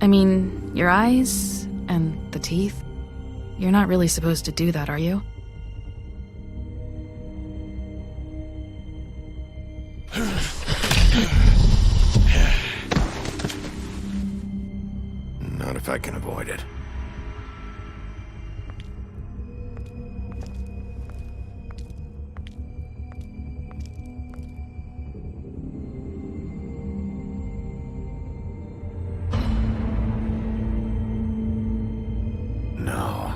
I mean, your eyes and the teeth. You're not really supposed to do that, are you? Not if I can avoid it. No.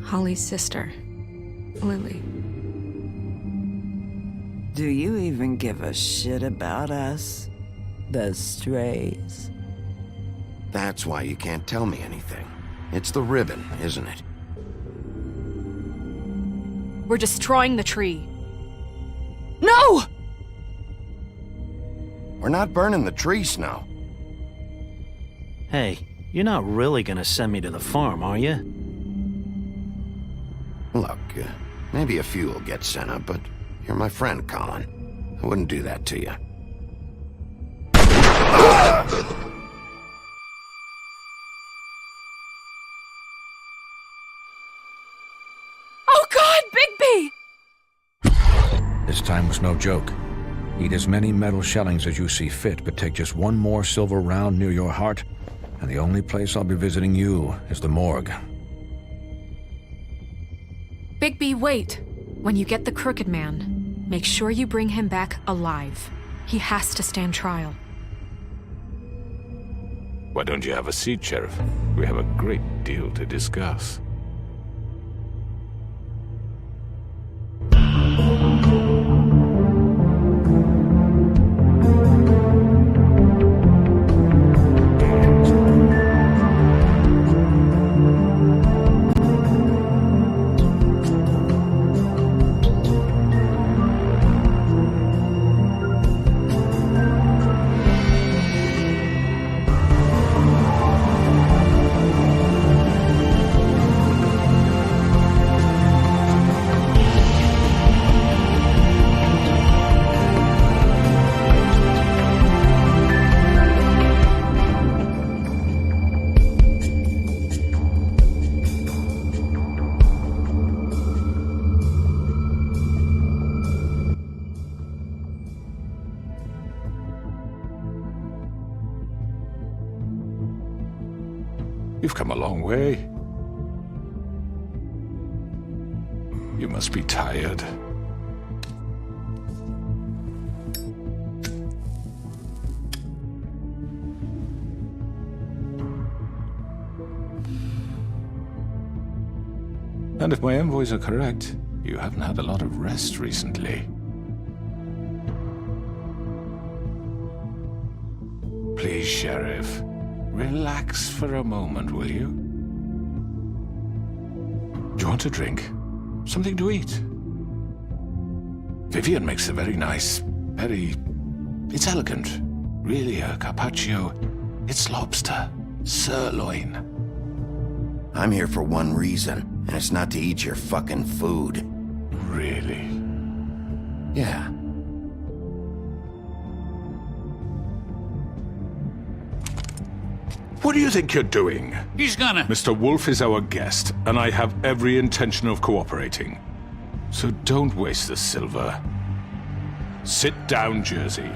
Holly's sister, Lily. Do you even give a shit about us? The strays? That's why you can't tell me anything. It's the ribbon, isn't it? We're destroying the tree. No! We're not burning the tree, Snow. Hey, you're not really gonna send me to the farm, are you? Look, maybe a few will get sent up, but you're my friend, Colin. I wouldn't do that to you. Oh God, Bigby! This time was no joke. Eat as many metal shellings as you see fit, but take just one more silver round near your heart, and the only place I'll be visiting you is the morgue. Bigby, wait. When you get the Crooked Man, make sure you bring him back alive. He has to stand trial. Why don't you have a seat, Sheriff? We have a great deal to discuss. You've come a long way. You must be tired. And if my envoys are correct, you haven't had a lot of rest recently. Please, Sheriff. Relax for a moment, will you? Do you want a drink? Something to eat? Vivian makes a very nice, it's elegant. Really a carpaccio. It's lobster. Sirloin. I'm here for one reason, and it's not to eat your fucking food. Really? Yeah. What do you think you're doing? He's gonna... Mr. Wolf is our guest, and I have every intention of cooperating. So don't waste the silver. Sit down, Jersey.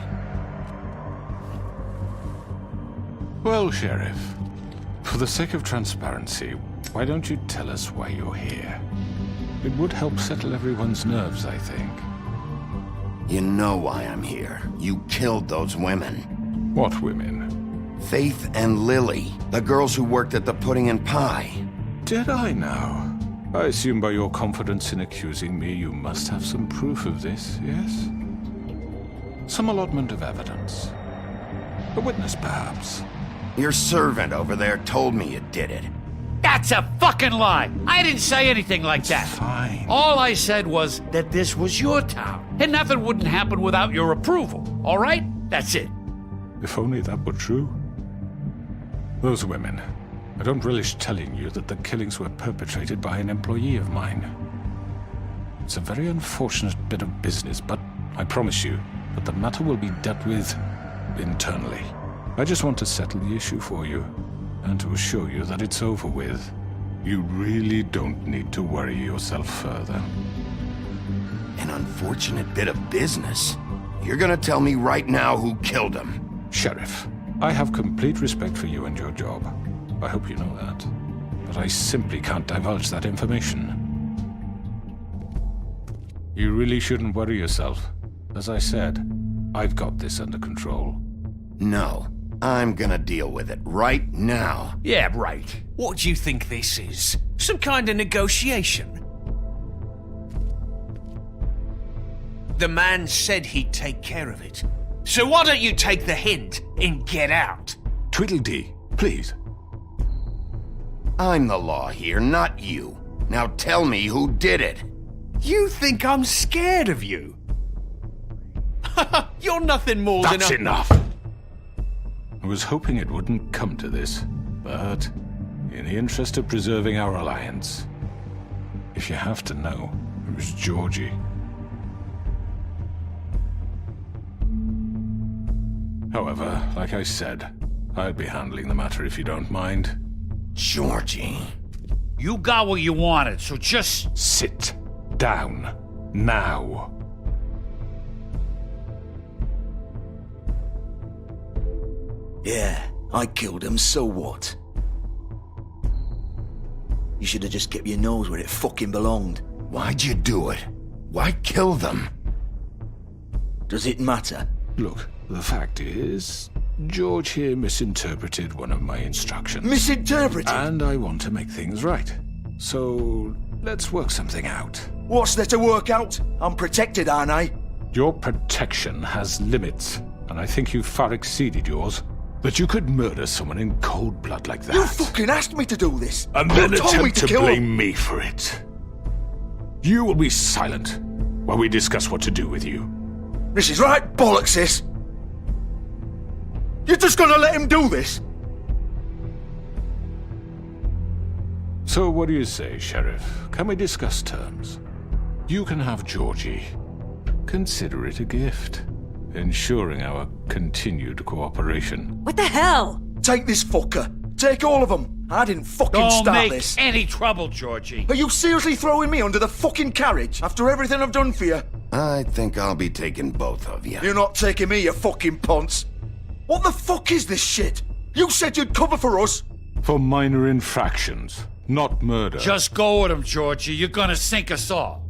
Well, Sheriff, for the sake of transparency, why don't you tell us why you're here? It would help settle everyone's nerves, I think. You know why I'm here. You killed those women. What women? Faith and Lily, the girls who worked at the Pudding and Pie. Did I now? I assume by your confidence in accusing me, you must have some proof of this, yes? Some allotment of evidence. A witness, perhaps. Your servant over there told me you did it. That's a fucking lie. I didn't say anything like that. Fine. All I said was that this was your town, and nothing wouldn't happen without your approval, all right? That's it. If only that were true. Those women. I don't relish telling you that the killings were perpetrated by an employee of mine. It's a very unfortunate bit of business, but I promise you that the matter will be dealt with internally. I just want to settle the issue for you, and to assure you that it's over with. You really don't need to worry yourself further. An unfortunate bit of business? You're gonna tell me right now who killed him? Sheriff, I have complete respect for you and your job. I hope you know that. But I simply can't divulge that information. You really shouldn't worry yourself. As I said, I've got this under control. No, I'm gonna deal with it right now. Yeah, right. What do you think this is? Some kind of negotiation? The man said he'd take care of it. So why don't you take the hint and get out? Tweedledee, please. I'm the law here, not you. Now tell me who did it. You think I'm scared of you? You're nothing more than That's a... enough! I was hoping it wouldn't come to this, but in the interest of preserving our alliance, if you have to know, it was Georgie. However, like I said, I'd be handling the matter if you don't mind. Georgie. You got what you wanted, so just... Sit down. Now. Yeah, I killed him, so what? You should have just kept your nose where it fucking belonged. Why'd you do it? Why kill them? Does it matter? Look, the fact is, George here misinterpreted one of my instructions. Misinterpreted? And I want to make things right. So, let's work something out. What's there to work out? I'm protected, aren't I? Your protection has limits, and I think you've far exceeded yours. That you could murder someone in cold blood like that. You fucking asked me to do this! And then You told me attempt to kill blame him. me for it. You will be silent while we discuss what to do with you. This is right bollocks, sis! You're just gonna let him do this? So what do you say, Sheriff? Can we discuss terms? You can have Georgie. Consider it a gift, ensuring our continued cooperation. What the hell? Take this fucker. Take all of them. I didn't fucking Don't start make this. any trouble, Georgie. Are you seriously throwing me under the fucking carriage after everything I've done for you? I think I'll be taking both of you. You're not taking me, you fucking ponce. What the fuck is this shit? You said you'd cover for us. For minor infractions, not murder. Just go with him, Georgie. You're gonna sink us all.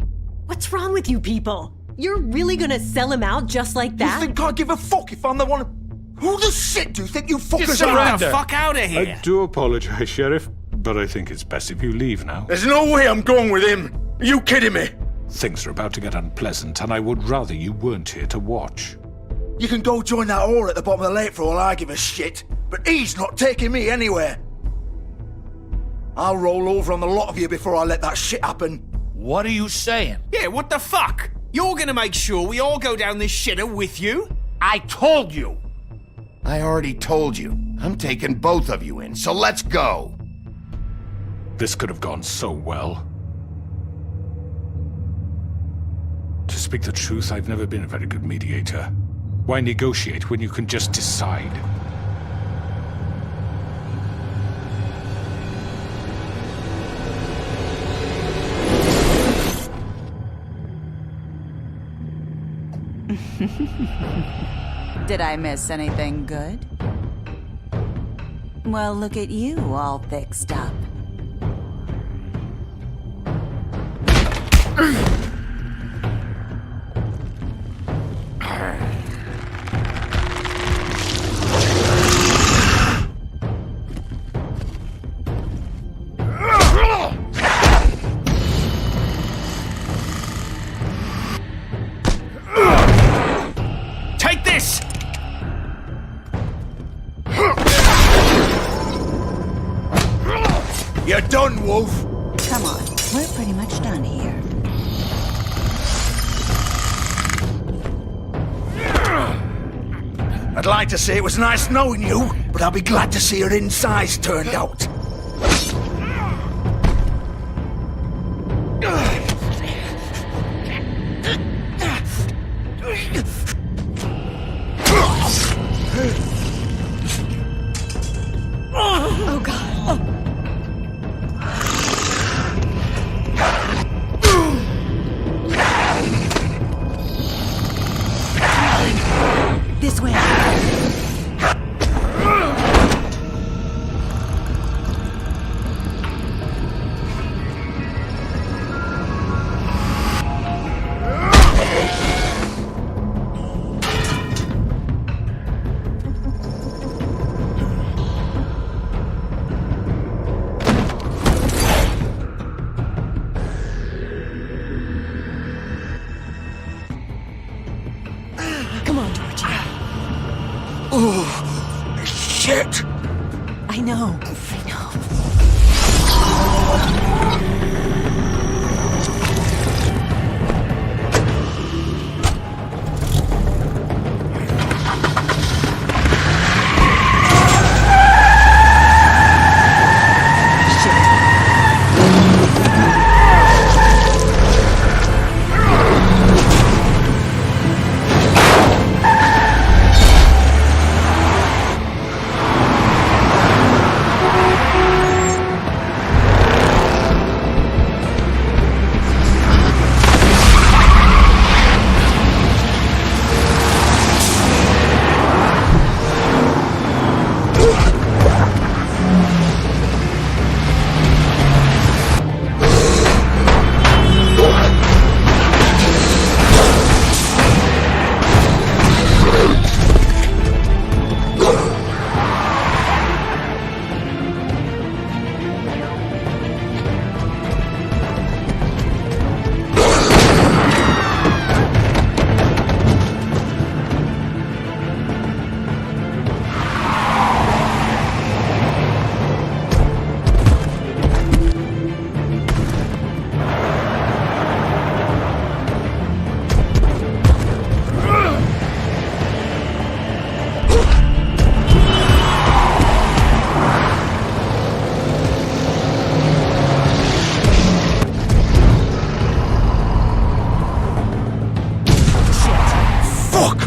What's wrong with you people? You're really gonna sell him out just like You that? think I give a fuck if I'm the one... Who the shit do you think you fuckers surrender. are? Get the fuck out of here! I do apologize, Sheriff, but I think it's best if you leave now. There's no way I'm going with him. Are you kidding me? Things are about to get unpleasant, and I would rather you weren't here to watch. You can go join that whore at the bottom of the lake for all I give a shit, but he's not taking me anywhere. I'll roll over on the lot of you before I let that shit happen. What are you saying? Yeah, what the fuck? You're gonna make sure we all go down this shitter with you? I told you. I already told you. I'm taking both of you in, so let's go. This could have gone so well. To speak the truth, I've never been a very good mediator. Why negotiate when you can just decide? Did I miss anything good? Well, look at you, all fixed up. on here? I'd like to say it was nice knowing you, but I'll be glad to see your insides turned out. Oh, God. This way. Come on, Georgie. Oh, shit! I know.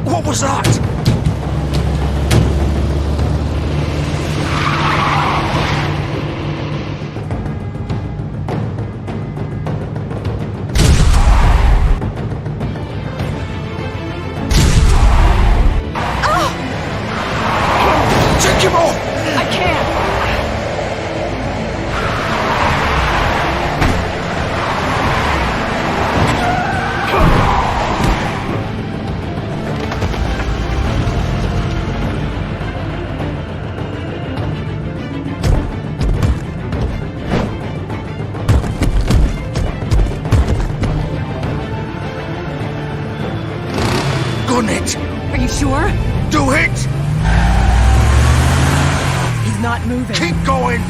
What was that? Take him off! I can't! Gun it! Are you sure? Do it! He's not moving. Keep going!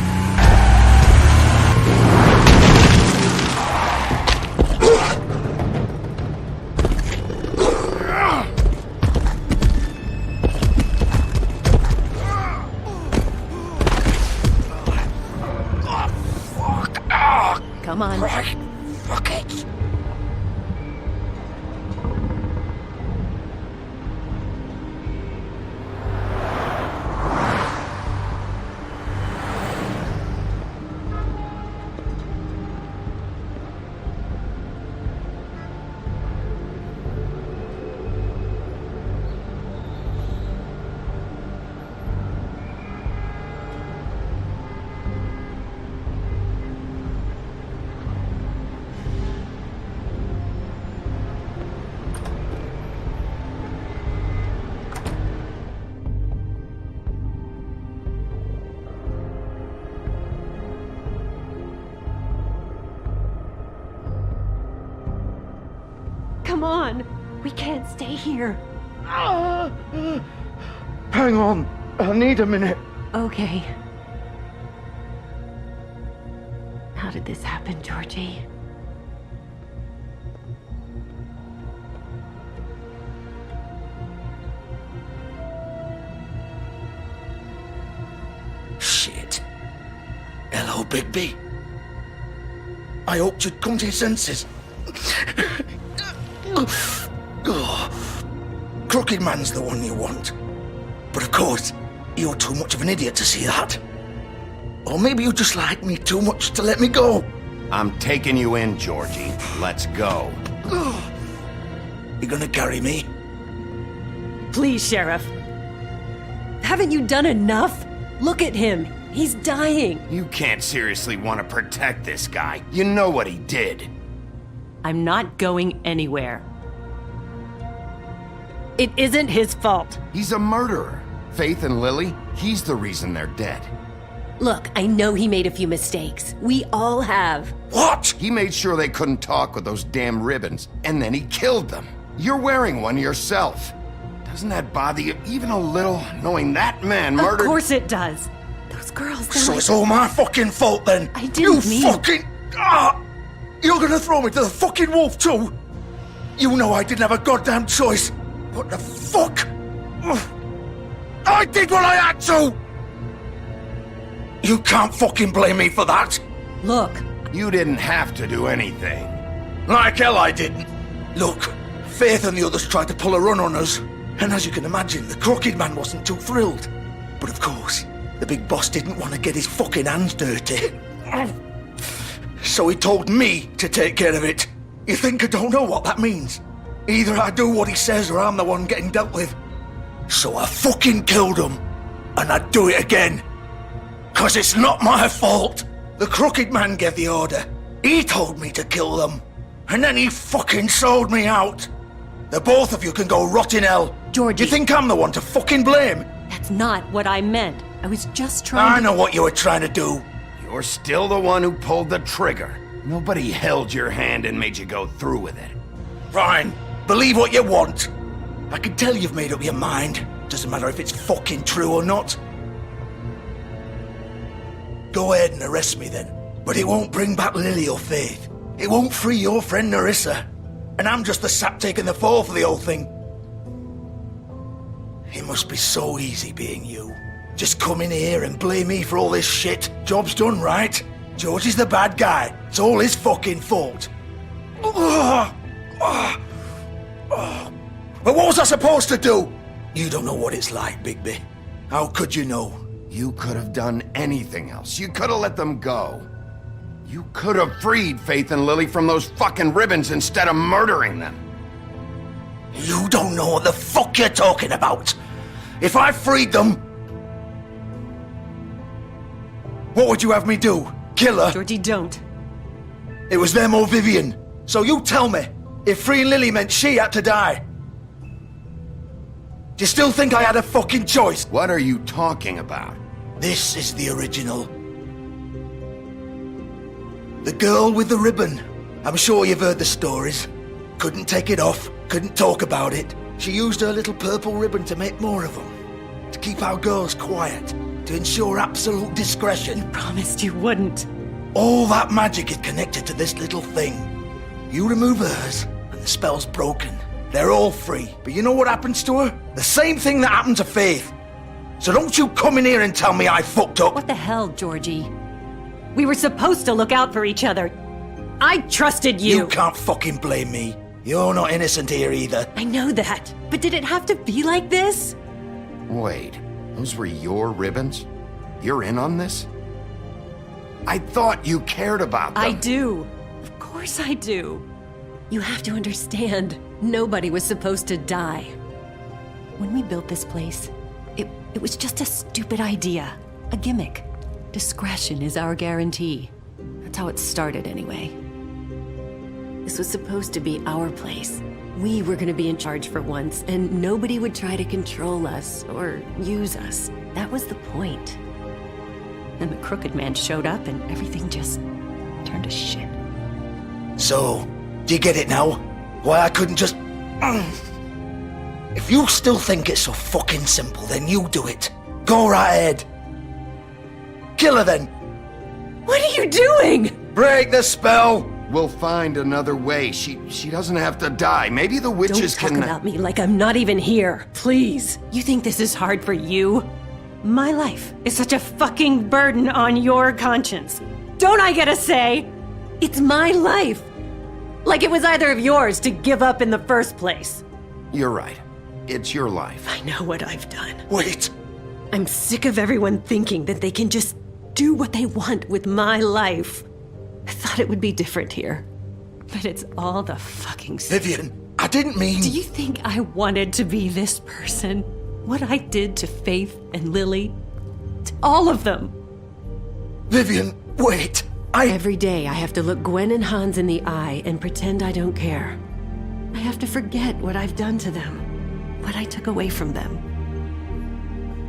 Come on. Right. Fuck it. Come on. We can't stay here. Hang on. I need a minute. Okay. How did this happen, Georgie? Oh, Bigby. I hoped you'd come to your senses. Crooked Man's the one you want. But of course, you're too much of an idiot to see that. Or maybe you just like me too much to let me go. I'm taking you in, Georgie. Let's go. You gonna carry me? Please, Sheriff. Haven't you done enough? Look at him. He's dying. You can't seriously want to protect this guy. You know what he did. I'm not going anywhere. It isn't his fault. He's a murderer. Faith and Lily, he's the reason they're dead. Look, I know he made a few mistakes. We all have. What? He made sure they couldn't talk with those damn ribbons, and then he killed them. You're wearing one yourself. Doesn't that bother you even a little, knowing that man murdered— Of course it does. Those girls, they're So like— it's all my fucking fault then? I didn't mean— You fucking— You're gonna throw me to the fucking wolf too? You know I didn't have a goddamn choice. What the fuck? I did what I had to! You can't fucking blame me for that. Look. You didn't have to do anything. Like hell I didn't. Look, Faith and the others tried to pull a run on us. And as you can imagine, the Crooked Man wasn't too thrilled. But of course, the big boss didn't want to get his fucking hands dirty. So he told me to take care of it. You think I don't know what that means? Either I do what he says or I'm the one getting dealt with. So I fucking killed him. And I'd do it again. 'Cause it's not my fault. The Crooked Man gave the order. He told me to kill them. And then he fucking sold me out. The both of you can go rot in hell. Georgie. You think I'm the one to fucking blame? That's not what I meant. I was just trying I to— know what you were trying to do. You're still the one who pulled the trigger. Nobody held your hand and made you go through with it. Fine. Believe what you want. I can tell you've made up your mind. Doesn't matter if it's fucking true or not. Go ahead and arrest me then. But it won't bring back Lily or Faith. It won't free your friend Narissa. And I'm just the sap taking the fall for the whole thing. It must be so easy being you. Just come in here and blame me for all this shit. Job's done, right? George is the bad guy. It's all his fucking fault. But what was I supposed to do? You don't know what it's like, Bigby. How could you know? You could have done anything else. You could have let them go. You could have freed Faith and Lily from those fucking ribbons instead of murdering them. You don't know what the fuck you're talking about. If I freed them, what would you have me do? Kill her? Georgie, don't. It was them or Vivian. So you tell me, if freeing Lily meant she had to die, do you still think I had a fucking choice? What are you talking about? This is the original. The girl with the ribbon. I'm sure you've heard the stories. Couldn't take it off, couldn't talk about it. She used her little purple ribbon to make more of them. To keep our girls quiet. To ensure absolute discretion. Promised you wouldn't. All that magic is connected to this little thing. You remove hers, and the spell's broken. They're all free. But you know what happens to her? The same thing that happened to Faith. So don't you come in here and tell me I fucked up. What the hell, Georgie? We were supposed to look out for each other. I trusted you. You can't fucking blame me. You're not innocent here either. I know that. But did it have to be like this? Wait, those were your ribbons? You're in on this? I thought you cared about them. I do. Of course I do. You have to understand, nobody was supposed to die. When we built this place, it was just a stupid idea. A gimmick. Discretion is our guarantee. That's how it started anyway. This was supposed to be our place. We were gonna be in charge for once, and nobody would try to control us or use us. That was the point. Then the Crooked Man showed up and everything just turned to shit. So, do you get it now? Why I couldn't just... If you still think it's so fucking simple, then you do it. Go right ahead. Kill her then. What are you doing? Break the spell. We'll find another way. She doesn't have to die. Maybe the witches Don't can... talk about me like I'm not even here, please. You think this is hard for you? My life is such a fucking burden on your conscience. Don't I get a say? It's my life. Like it was either of yours to give up in the first place. You're right. It's your life. I know what I've done. Wait. I'm sick of everyone thinking that they can just do what they want with my life. I thought it would be different here. But it's all the fucking same. Vivian, I didn't mean... Do you think I wanted to be this person? What I did to Faith and Lily? To all of them. Vivian, wait. Every day I have to look Gwen and Hans in the eye and pretend I don't care. I have to forget what I've done to them. What I took away from them.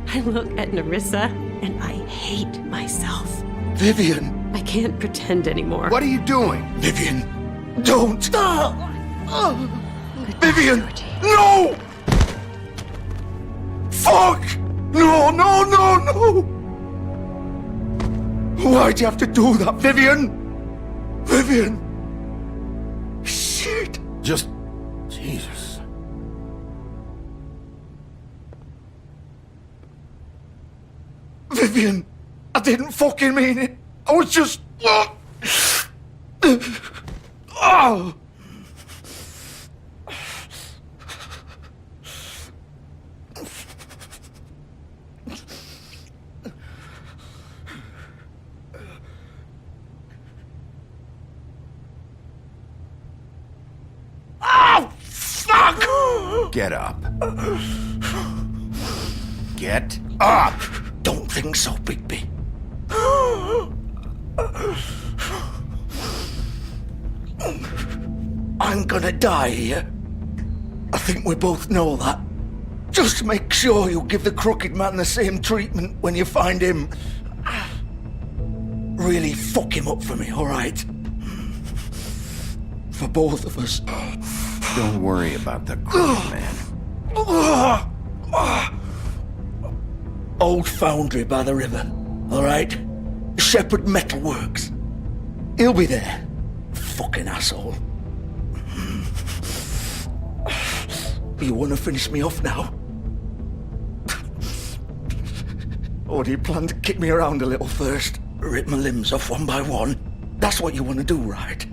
I look at Nerissa and I hate myself. Vivian! I can't pretend anymore. What are you doing? Vivian, don't! Vivian! No! Fuck! No, no, no, no! Why'd you have to do that, Vivian? Vivian! Shit! Just... Jesus. Vivian! I didn't fucking mean it! I was just... Oh! Get up. Get up! Don't think so, Bigby. I'm gonna die here. I think we both know that. Just make sure you give the crooked man the same treatment when you find him. Really fuck him up for me, alright? For both of us. Don't worry about the crooked man. Old foundry by the river, alright? Shepherd Metalworks. He'll be there. Fucking asshole. You wanna finish me off now? Or do you plan to kick me around a little first? Rip my limbs off one by one? That's what you wanna do, right?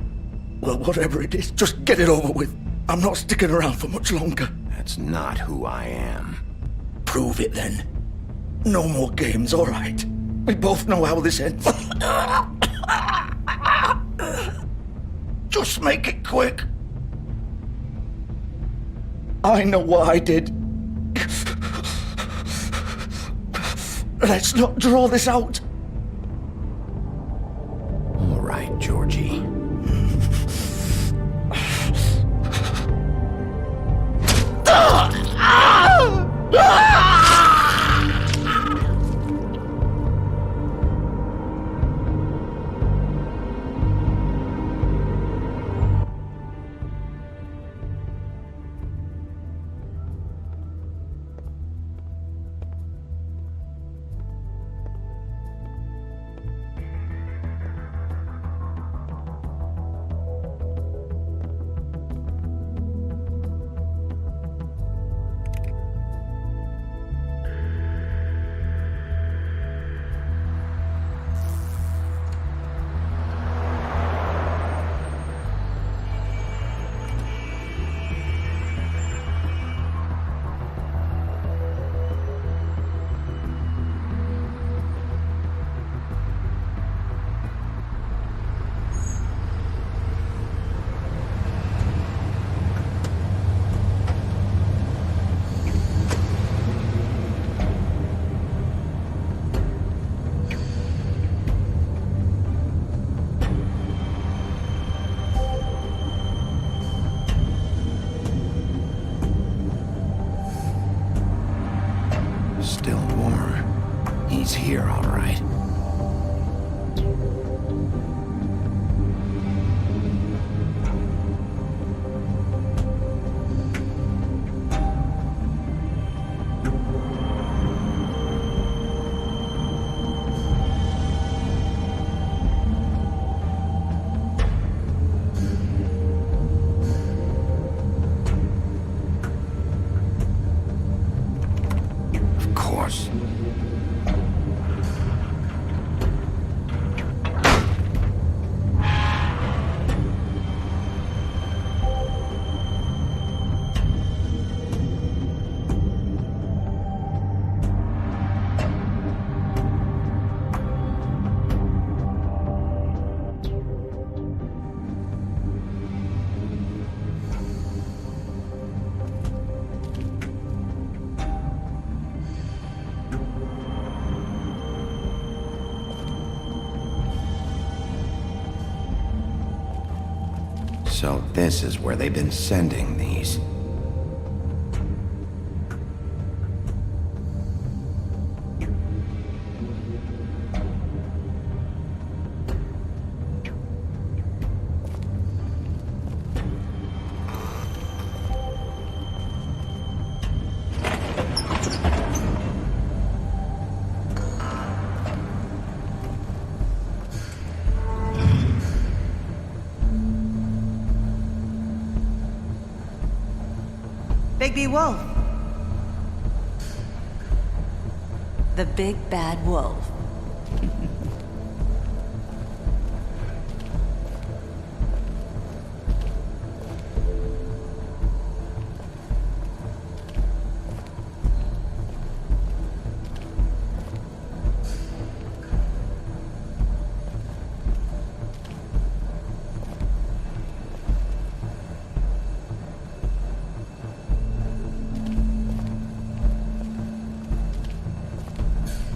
Well, whatever it is, just get it over with. I'm not sticking around for much longer. That's not who I am. Prove it then. No more games, alright? We both know how this ends. Just make it quick. I know what I did. Let's not draw this out. All right, Georgie. Still warm. He's here, all right. So this is where they've been sending these. Bigby Wolf. The big bad wolf.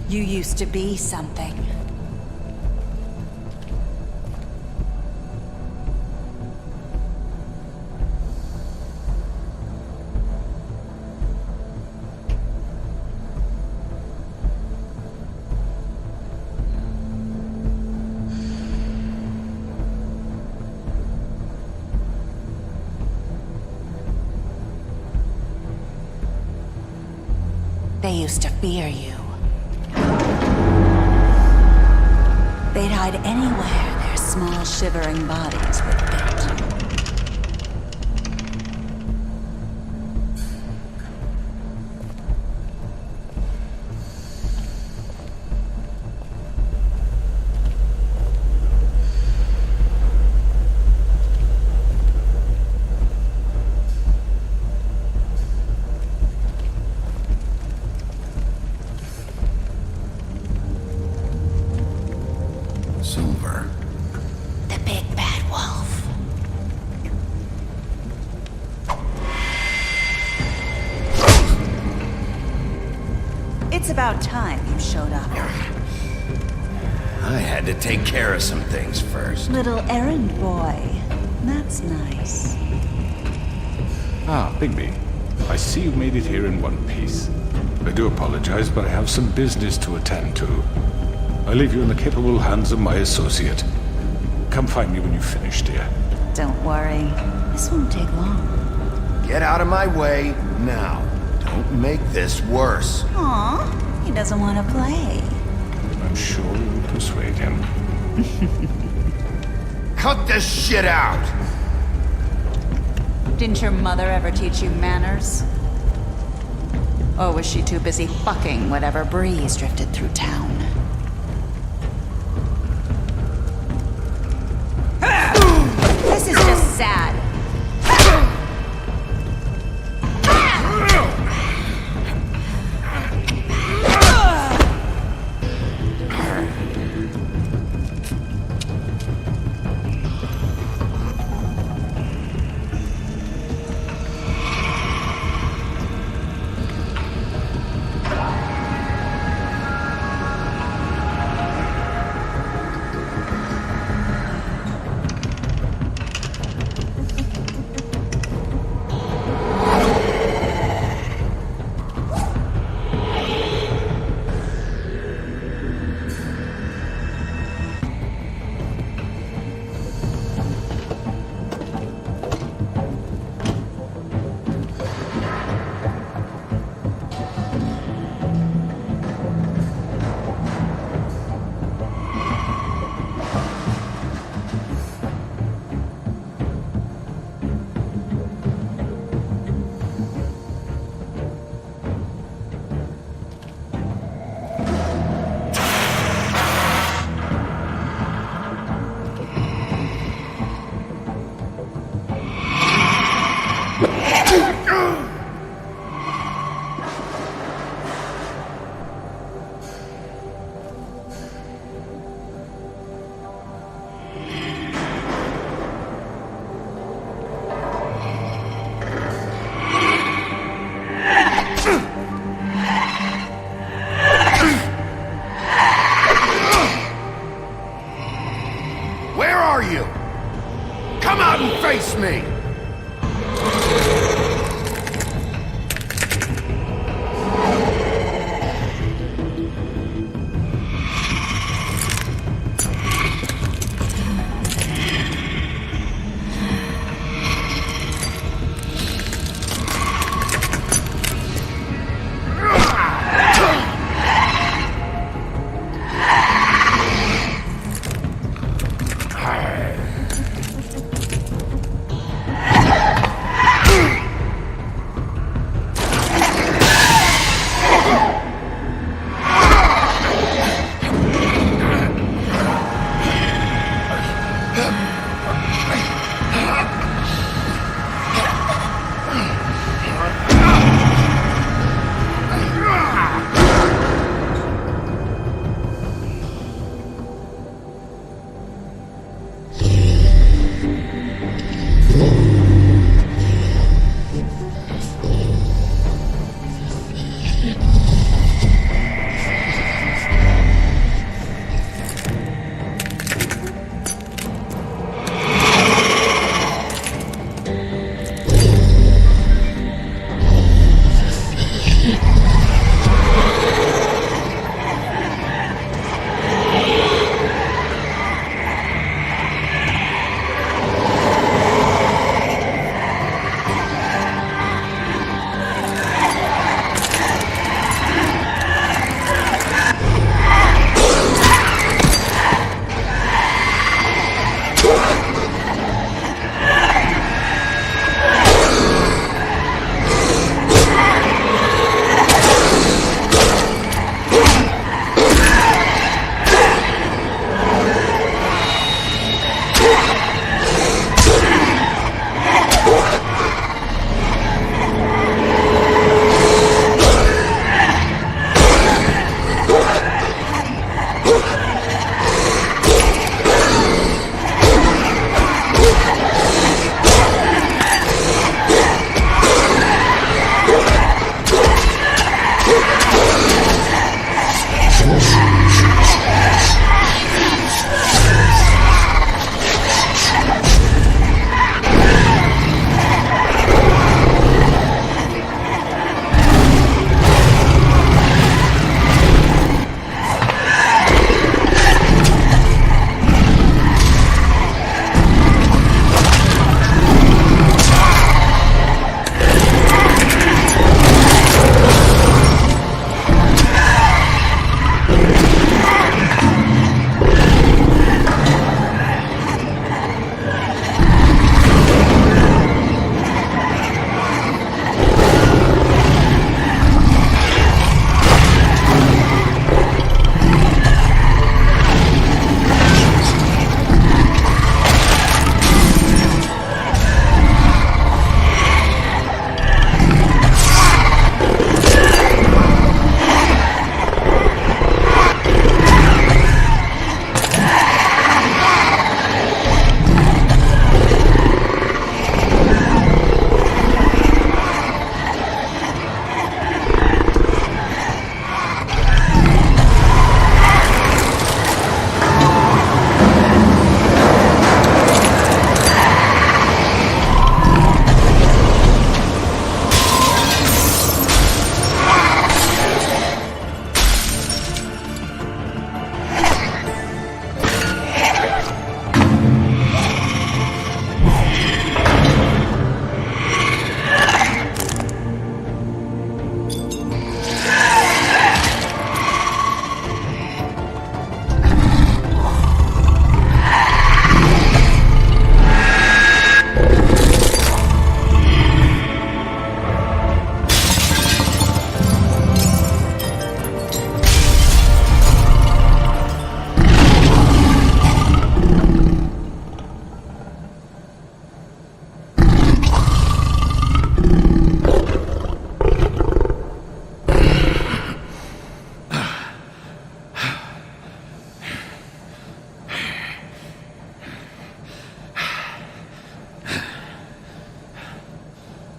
You used to be something. They used to fear you. They'd hide anywhere their small, shivering bodies would fit. Silver. The big bad wolf. It's about time you showed up. I had to take care of some things first. Little errand boy. That's nice. Ah, Bigby. I see you made it here in one piece. I do apologize, but I have some business to attend to. I leave you in the capable hands of my associate. Come find me when you've finished, dear. Don't worry. This won't take long. Get out of my way now. Don't make this worse. Aw, he doesn't want to play. I'm sure you'll persuade him. Cut this shit out! Didn't your mother ever teach you manners? Or was she too busy fucking whatever breeze drifted through town? This is just sad.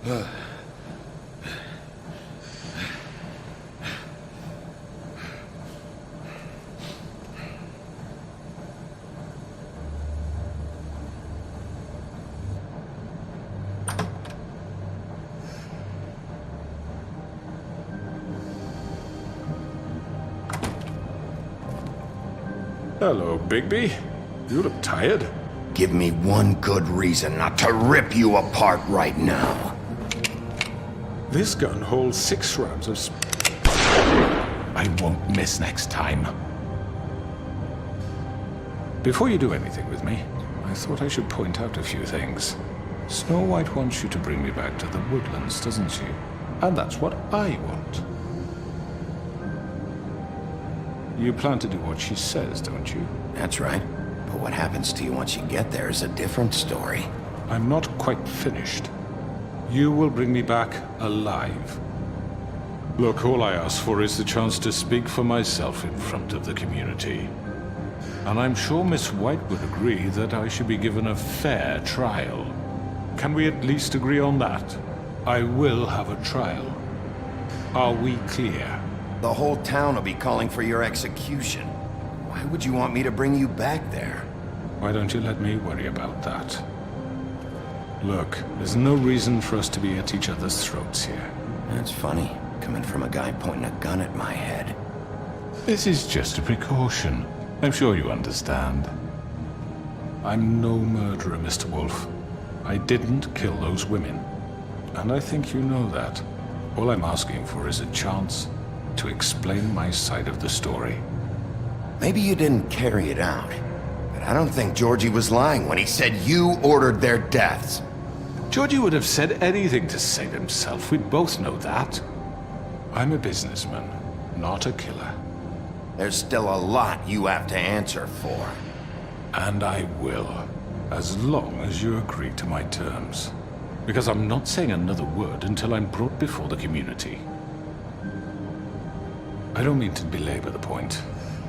Hello, Bigby. You look tired. Give me one good reason not to rip you apart right now. This gun holds 6 rounds of I won't miss next time. Before you do anything with me, I thought I should point out a few things. Snow White wants you to bring me back to the woodlands, doesn't she? And that's what I want. You plan to do what she says, don't you? That's right. But what happens to you once you get there is a different story. I'm not quite finished. You will bring me back alive. Look, all I ask for is the chance to speak for myself in front of the community. And I'm sure Miss White would agree that I should be given a fair trial. Can we at least agree on that? I will have a trial. Are we clear? The whole town will be calling for your execution. Why would you want me to bring you back there? Why don't you let me worry about that? Look, there's no reason for us to be at each other's throats here. That's funny, coming from a guy pointing a gun at my head. This is just a precaution. I'm sure you understand. I'm no murderer, Mr. Wolf. I didn't kill those women. And I think you know that. All I'm asking for is a chance to explain my side of the story. Maybe you didn't carry it out, but I don't think Georgie was lying when he said you ordered their deaths. Georgie would have said anything to save himself. We both know that. I'm a businessman, not a killer. There's still a lot you have to answer for. And I will, as long as you agree to my terms. Because I'm not saying another word until I'm brought before the community. I don't mean to belabor the point,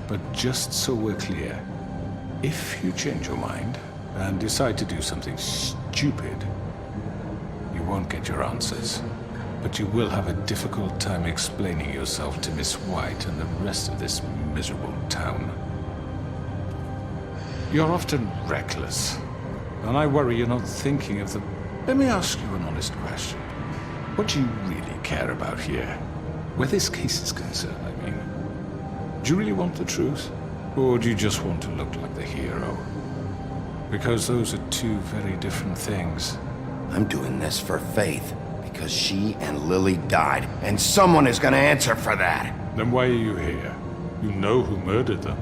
but just so we're clear, if you change your mind and decide to do something stupid, you won't get your answers. But you will have a difficult time explaining yourself to Miss White and the rest of this miserable town. You're often reckless, and I worry you're not thinking of the... Let me ask you an honest question. What do you really care about here? Where this case is concerned, I mean. Do you really want the truth? Or do you just want to look like the hero? Because those are two very different things. I'm doing this for Faith, because she and Lily died, and someone is gonna answer for that. Then why are you here? You know who murdered them.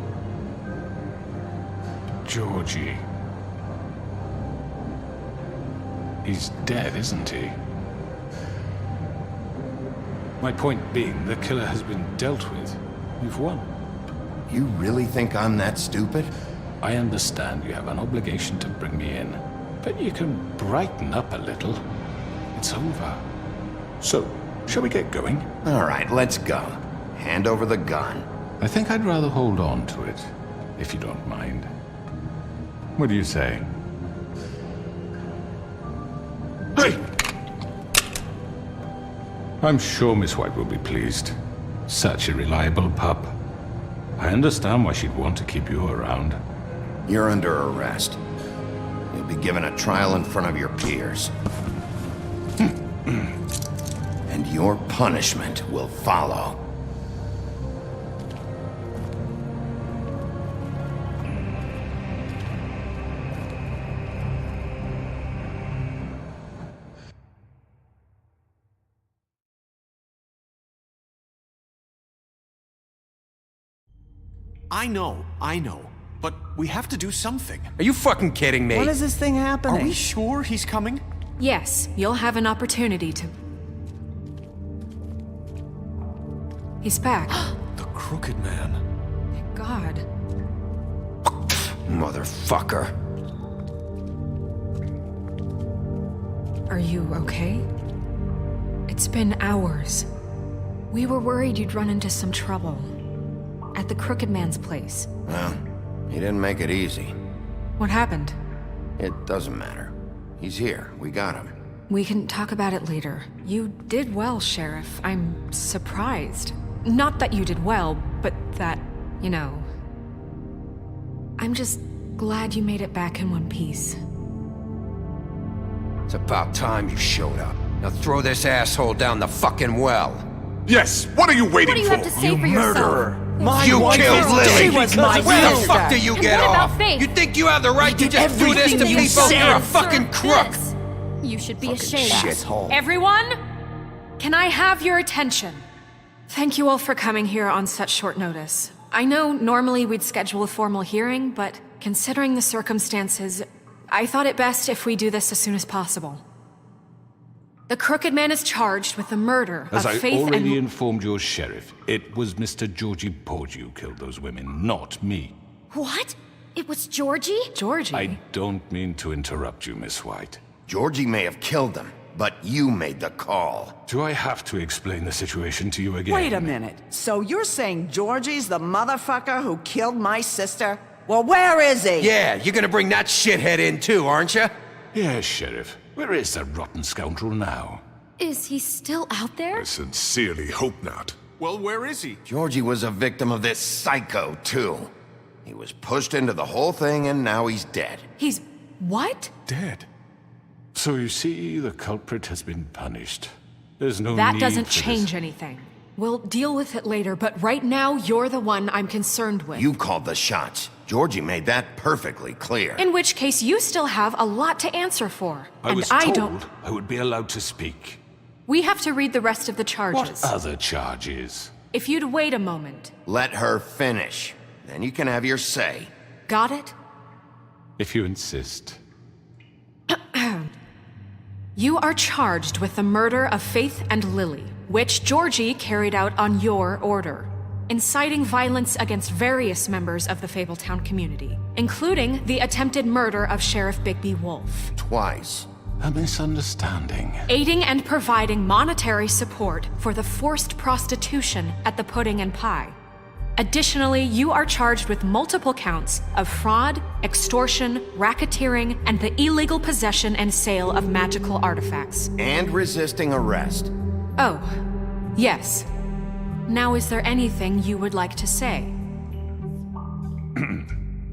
Georgie. He's dead, isn't he? My point being, the killer has been dealt with. You've won. You really think I'm that stupid? I understand you have an obligation to bring me in, but you can brighten up a little. It's over. So, shall we get going? All right, let's go. Hand over the gun. I think I'd rather hold on to it, if you don't mind. What do you say? Hey! I'm sure Miss White will be pleased. Such a reliable pup. I understand why she'd want to keep you around. You're under arrest. You'll be given a trial in front of your peers. And your punishment will follow. I know. But we have to do something. Are you fucking kidding me? When is this thing happening? Are we sure he's coming? Yes, you'll have an opportunity to... He's back. The Crooked Man. Thank God. Motherfucker. Are you okay? It's been hours. We were worried you'd run into some trouble. At the Crooked Man's place. Well, he didn't make it easy. What happened? It doesn't matter. He's here. We got him. We can talk about it later. You did well, Sheriff. I'm surprised. Not that you did well, but that, you know... I'm just glad you made it back in one piece. It's about time you showed up. Now throw this asshole down the fucking well. Yes, what are you waiting What do you for? have to say for yourself? Murderer! You killed Lily! She was my Where the sister. fuck do you get what about off? Faith? You think you have the right to just do this to everything you people? said. You're a fucking crook! This. You should be ashamed. Shithole. Everyone, can I have your attention? Thank you all for coming here on such short notice. I know normally we'd schedule a formal hearing, but considering the circumstances, I thought it best if we do this as soon as possible. The Crooked Man is charged with the murder As of I Faith already and... informed your sheriff, it was Mr. Georgie Porgy who killed those women, not me. What? It was Georgie? Georgie? I don't mean to interrupt you, Miss White. Georgie may have killed them, but you made the call. Do I have to explain the situation to you again? Wait a minute. So you're saying Georgie's the motherfucker who killed my sister? Well, where is he? Yeah, you're gonna bring that shithead in too, aren't you? Yes, Sheriff. Where is that rotten scoundrel now? Is he still out there? I sincerely hope not. Well, where is he? Georgie was a victim of this psycho, too. He was pushed into the whole thing, and now he's dead. He's... what? Dead. So you see, the culprit has been punished. There's no That need doesn't for change this. anything. We'll deal with it later, but right now, you're the one I'm concerned with. You called the shots. Georgie made that perfectly clear. In which case, you still have a lot to answer for. I and was I told don't... I would be allowed to speak. We have to read the rest of the charges. What other charges? If you'd wait a moment. Let her finish. Then you can have your say. Got it? If you insist. You are charged with the murder of Faith and Lily, which Georgie carried out on your order, inciting violence against various members of the Fabletown community, including the attempted murder of Sheriff Bigby Wolf. Twice. A misunderstanding. Aiding and providing monetary support for the forced prostitution at the Pudding and Pie. Additionally, you are charged with multiple counts of fraud, extortion, racketeering, and the illegal possession and sale of magical artifacts. And resisting arrest. Oh, yes. Now, is there anything you would like to say?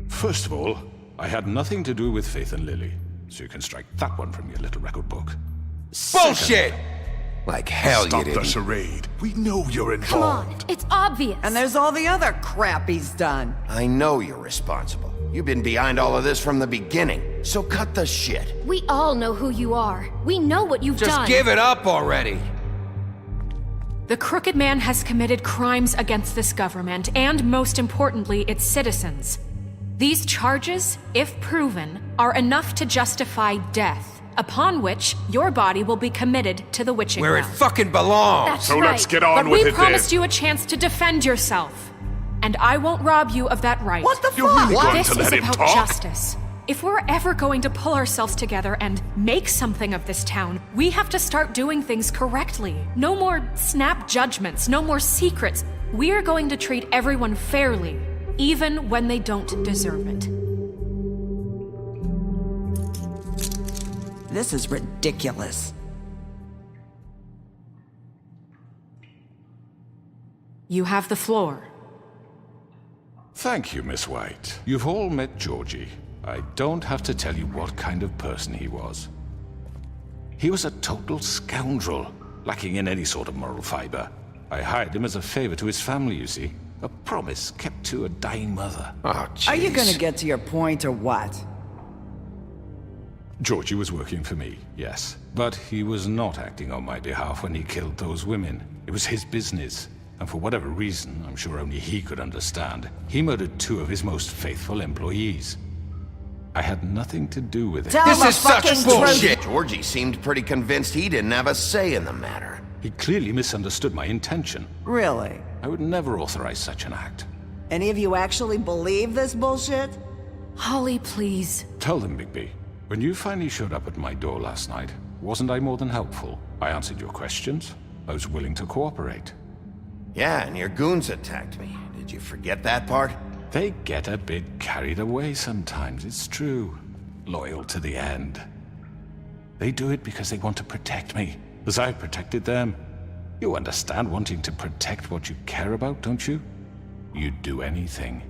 First of all, I had nothing to do with Faith and Lily, so you can strike that one from your little record book. Bullshit! Like hell Stop you didn't. the charade. We know you're involved. Come on, it's obvious. And there's all the other crap he's done. I know you're responsible. You've been behind all of this from the beginning, so cut the shit. We all know who you are. We know what you've Just done. give it up already. The Crooked Man has committed crimes against this government and, most importantly, its citizens. These charges, if proven, are enough to justify death, upon which your body will be committed to the witching Where it realm. fucking belongs. That's So right. let's get on But with we it promised then. you a chance to defend yourself. And I won't rob you of that right. What the You're fuck? really going This to is let him about talk? justice. If we're ever going to pull ourselves together and make something of this town, we have to start doing things correctly. No more snap judgments, no more secrets. We are going to treat everyone fairly, even when they don't deserve it. This is ridiculous. You have the floor. Thank you, Miss White. You've all met Georgie. I don't have to tell you what kind of person he was. He was a total scoundrel, lacking in any sort of moral fiber. I hired him as a favor to his family, you see. A promise kept to a dying mother. Oh, jeez. Are you gonna get to your point or what? Georgie was working for me, yes. But he was not acting on my behalf when he killed those women. It was his business. And for whatever reason, I'm sure only he could understand, he murdered 2 of his most faithful employees. I had nothing to do with it. Tell This the is such fucking bullshit. truth. Georgie seemed pretty convinced he didn't have a say in the matter. He clearly misunderstood my intention. Really? I would never authorize such an act. Any of you actually believe this bullshit? Holly, please. Tell them, Bigby. When you finally showed up at my door last night, wasn't I more than helpful? I answered your questions. I was willing to cooperate. Yeah, and your goons attacked me. Did you forget that part? They get a bit carried away sometimes, it's true. Loyal to the end. They do it because they want to protect me, as I've protected them. You understand wanting to protect what you care about, don't you? You'd do anything.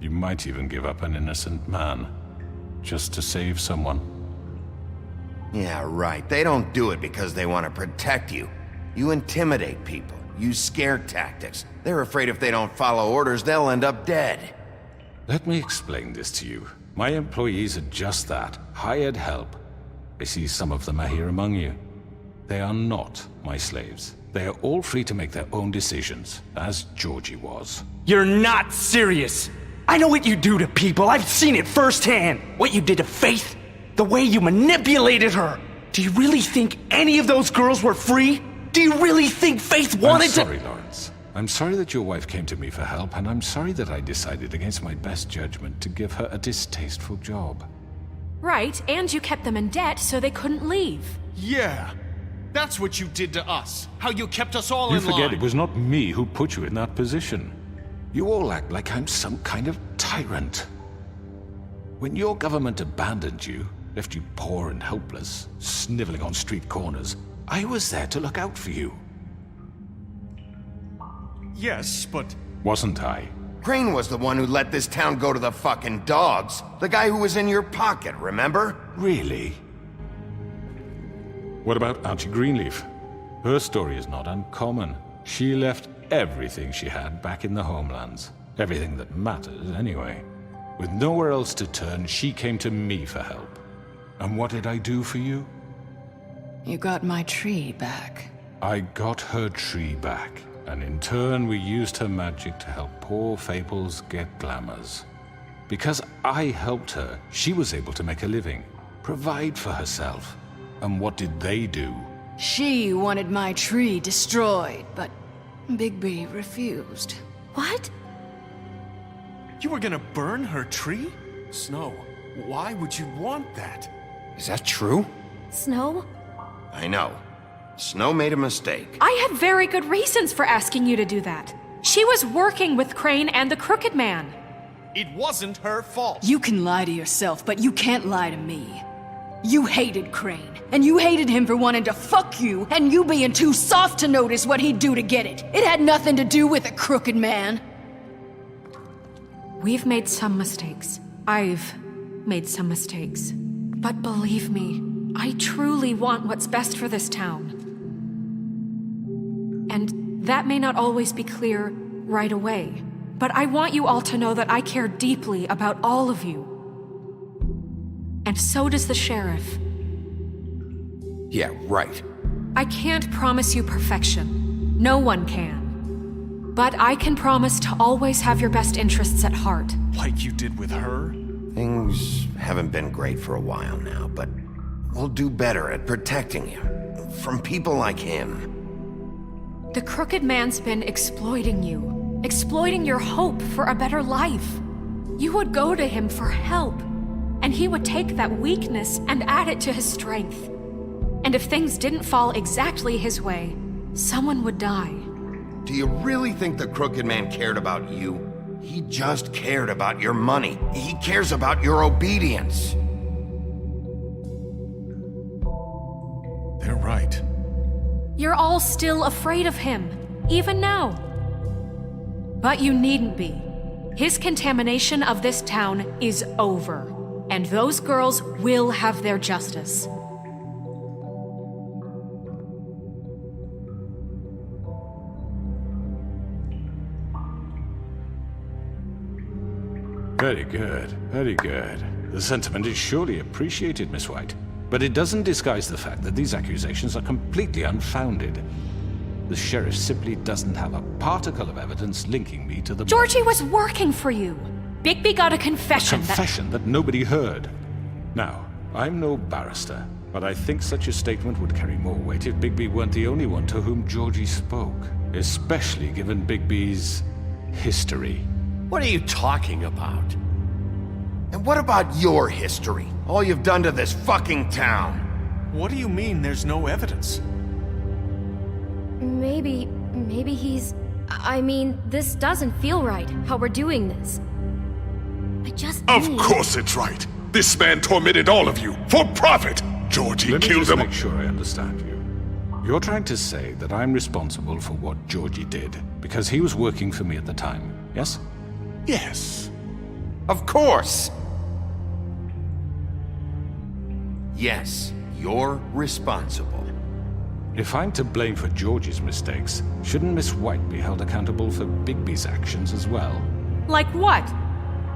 You might even give up an innocent man, just to save someone. Yeah, right. They don't do it because they want to protect you. You intimidate people, use scare tactics. They're afraid if they don't follow orders, they'll end up dead. Let me explain this to you. My employees are just that, hired help. I see some of them are here among you. They are not my slaves. They are all free to make their own decisions, as Georgie was. You're not serious! I know what you do to people, I've seen it firsthand! What you did to Faith, the way you manipulated her! Do you really think any of those girls were free? Do you really think Faith wanted to— I'm sorry, Lawrence. I'm sorry that your wife came to me for help, and I'm sorry that I decided against my best judgment to give her a distasteful job. Right, and you kept them in debt so they couldn't leave. Yeah. That's what you did to us. How you kept us all You in line. forget it was not me who put you in that position. You all act like I'm some kind of tyrant. When your government abandoned you, left you poor and helpless, sniveling on street corners, I was there to look out for you. Yes, but... Wasn't I? Crane was the one who let this town go to the fucking dogs. The guy who was in your pocket, remember? Really? What about Archie Greenleaf? Her story is not uncommon. She left everything she had back in the homelands. Everything that matters, anyway. With nowhere else to turn, she came to me for help. And what did I do for you? You got my tree back. I got her tree back, and in turn we used her magic to help poor Fables get glamours. Because I helped her, she was able to make a living, provide for herself. And what did they do? She wanted my tree destroyed, but Bigby refused. What? You were gonna burn her tree? Snow, why would you want that? Is that true? Snow? I know. Snow made a mistake. I had very good reasons for asking you to do that. She was working with Crane and the Crooked Man. It wasn't her fault. You can lie to yourself, but you can't lie to me. You hated Crane, and you hated him for wanting to fuck you, and you being too soft to notice what he'd do to get it. It had nothing to do with the Crooked Man. We've made some mistakes. I've made some mistakes. But believe me, I truly want what's best for this town. And that may not always be clear right away, but I want you all to know that I care deeply about all of you. And so does the sheriff. Yeah, right. I can't promise you perfection. No one can. But I can promise to always have your best interests at heart. Like you did with her? Things haven't been great for a while now, but we'll do better at protecting you. From people like him. The Crooked Man's been exploiting you. Exploiting your hope for a better life. You would go to him for help. And he would take that weakness and add it to his strength. And if things didn't fall exactly his way, someone would die. Do you really think the Crooked Man cared about you? He just cared about your money. He cares about your obedience. They're right. You're all still afraid of him, even now. But you needn't be. His contamination of this town is over. And those girls will have their justice. Very good, very good. The sentiment is surely appreciated, Miss White. But it doesn't disguise the fact that these accusations are completely unfounded. The sheriff simply doesn't have a particle of evidence linking me to the— Georgie was working for you. Bigby got a confession. A confession that nobody heard. Now, I'm no barrister, but I think such a statement would carry more weight if Bigby weren't the only one to whom Georgie spoke, especially given Bigby's history. What are you talking about? And what about your history? All you've done to this fucking town? What do you mean there's no evidence? Maybe he's... I mean, this doesn't feel right, how we're doing this. Of course it's right. This man tormented all of you, for profit. Georgie Let me killed just him. make sure I understand you. You're trying to say that I'm responsible for what Georgie did because he was working for me at the time, yes? Yes. Of course! Yes, you're responsible. If I'm to blame for Georgie's mistakes, shouldn't Miss White be held accountable for Bigby's actions as well? Like what?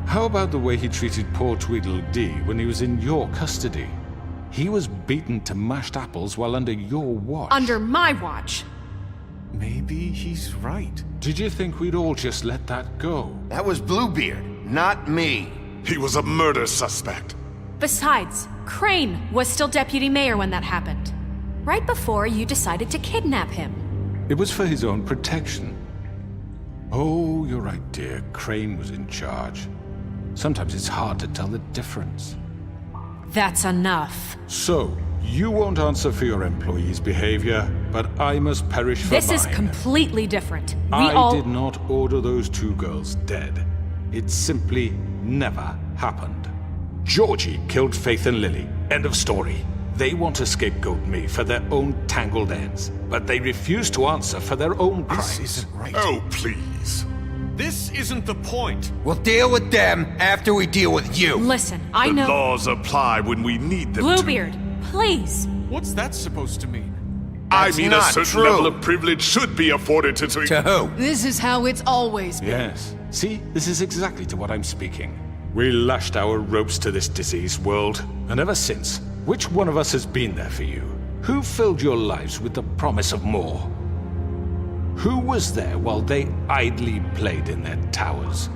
How about the way he treated poor Tweedledee when he was in your custody? He was beaten to mashed apples while under your watch. Under my watch. Maybe he's right. Did you think we'd all just let that go? That was Bluebeard, not me. He was a murder suspect. Besides, Crane was still deputy mayor when that happened. Right before you decided to kidnap him. It was for his own protection. Oh, you're right, dear. Crane was in charge. Sometimes it's hard to tell the difference. That's enough. So, you won't answer for your employees' behavior, but I must perish for This mine. is completely different. I did not order those two girls dead. It simply never happened. Georgie killed Faith and Lily. End of story. They want to scapegoat me for their own tangled ends, but they refuse to answer for their own crimes. This isn't right. Oh, please. This isn't the point. We'll deal with them after we deal with you. Listen, I The know. laws apply when we need them Bluebeard, please. What's that supposed to mean? I That's mean, a not certain true. level of privilege should be afforded to... To who? This is how it's always been. Yes. See, this is exactly to what I'm speaking. We lashed our ropes to this diseased world, and ever since, which one of us has been there for you? Who filled your lives with the promise of more? Who was there while they idly played in their towers,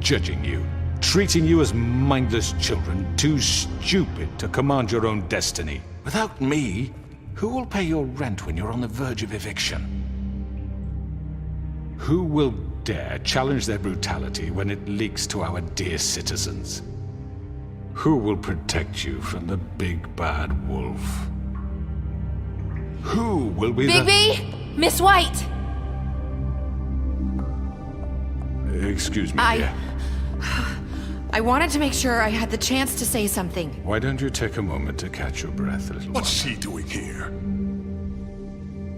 judging you, treating you as mindless children, too stupid to command your own destiny? Without me, who will pay your rent when you're on the verge of eviction? Who will dare challenge their brutality when it leaks to our dear citizens? Who will protect you from the big bad wolf? Who will be Bigby! Miss White! Excuse me, dear. I wanted to make sure I had the chance to say something. Why don't you take a moment to catch your breath, little one? What's she doing here?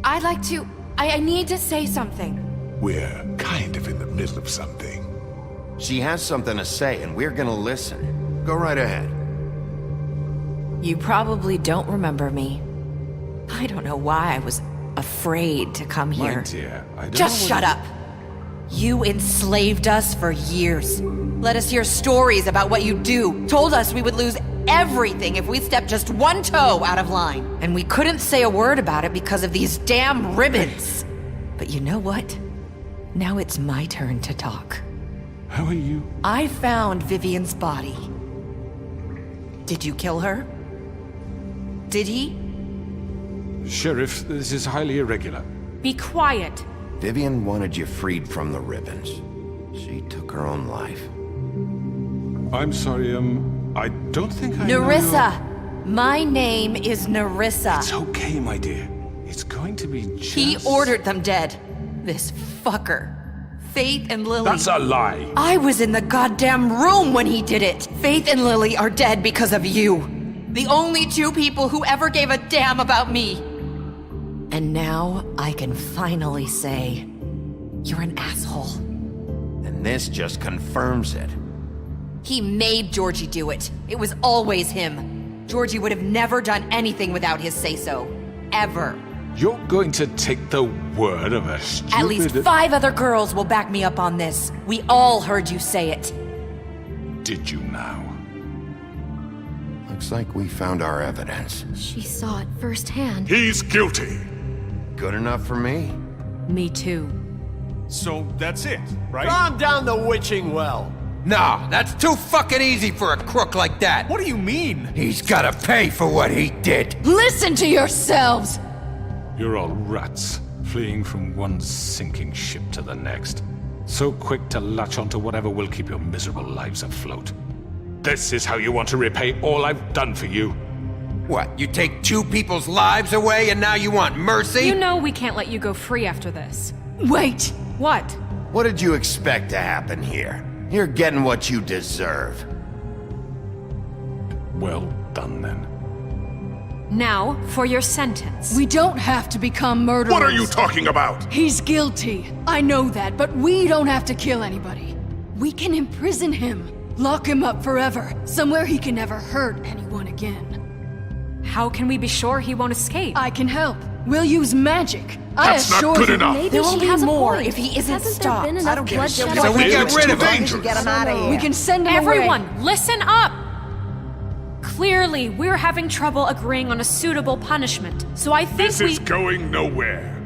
I'd like to... I need to say something. We're kind of in the middle of something. She has something to say, and we're gonna listen. Go right ahead. You probably don't remember me. I don't know why I was afraid to come here. My dear, I don't Just know shut what up. You enslaved us for years. Let us hear stories about what you do. Told us we would lose everything if we stepped just one toe out of line. And we couldn't say a word about it because of these damn ribbons. But you know what? Now it's my turn to talk. How are you? I found Vivian's body. Did you kill her? Did he? Sheriff, this is highly irregular. Be quiet. Vivian wanted you freed from the ribbons. She took her own life. I'm sorry, I don't think I know Nerissa! My name is Nerissa. It's okay, my dear. It's going to be just... He ordered them dead. This fucker. Faith and Lily. That's a lie. I was in the goddamn room when he did it. Faith and Lily are dead because of you. The only two people who ever gave a damn about me. And now I can finally say, you're an asshole. And this just confirms it. He made Georgie do it. It was always him. Georgie would have never done anything without his say-so. Ever. You're going to take the word of a stupid... At least 5 other girls will back me up on this. We all heard you say it. Did you now? Looks like we found our evidence. She saw it firsthand. He's guilty. Good enough for me. Me too. So that's it, right? Calm down the witching well. No, that's too fucking easy for a crook like that. What do you mean? He's gotta pay for what he did. Listen to yourselves! You're all rats, fleeing from one sinking ship to the next. So quick to latch onto whatever will keep your miserable lives afloat. This is how you want to repay all I've done for you. What, you take 2 people's lives away and now you want mercy? You know we can't let you go free after this. Wait! What? What did you expect to happen here? You're getting what you deserve. Well done, then. Now, for your sentence. We don't have to become murderers. What are you talking about? He's guilty. I know that, but we don't have to kill anybody. We can imprison him. Lock him up forever. Somewhere he can never hurt anyone again. How can we be sure he won't escape? I can help. We'll use magic. That's not good enough. Maybe there will be more if he isn't stopped. I don't give a shit. So we get rid of him. Get him out of here. We can send him Everyone, away. listen up! Clearly, we're having trouble agreeing on a suitable punishment, so I think This is going nowhere.